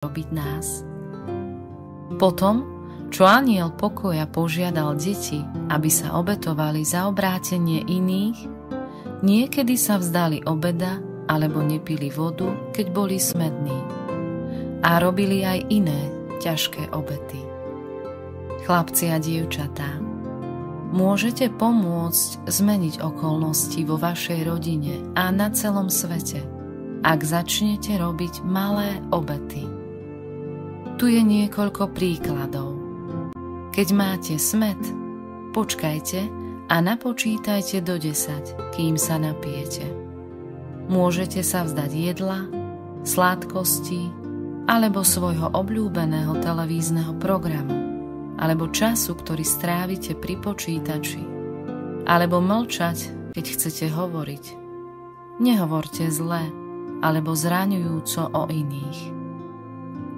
robiť nás. Potom, čo anjel pokoja požiadal deti, aby sa obetovali za obrátenie iných, niekedy sa vzdali obeda alebo nepili vodu, keď boli smední. A robili aj iné ťažké obety. Chlapci a dievčatá, môžete pomôcť zmeniť okolnosti vo vašej rodine a na celom svete, ak začnete robiť malé obety. Tu je niekoľko príkladov. Keď máte smäd, počkajte a napočítajte do 10, kým sa napijete. Môžete sa vzdať jedla, sládkosti alebo svojho obľúbeného televízneho programu, alebo času, ktorý strávite pri počítači, alebo mlčať, keď chcete hovoriť. Nehovorte zle alebo zraňujúco o iných.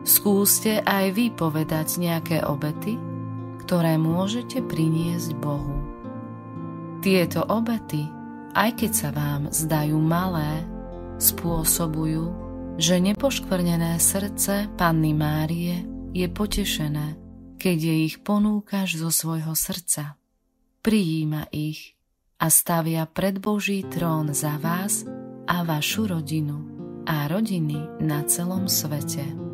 Skúste aj vy povedať nejaké obety, ktoré môžete priniesť Bohu. Tieto obety, aj keď sa vám zdajú malé, spôsobujú, že nepoškvrnené srdce Panny Márie je potešené, keď jej ich ponúkaš zo svojho srdca. Prijíma ich a stavia pred Boží trón za vás a vašu rodinu a rodiny na celom svete.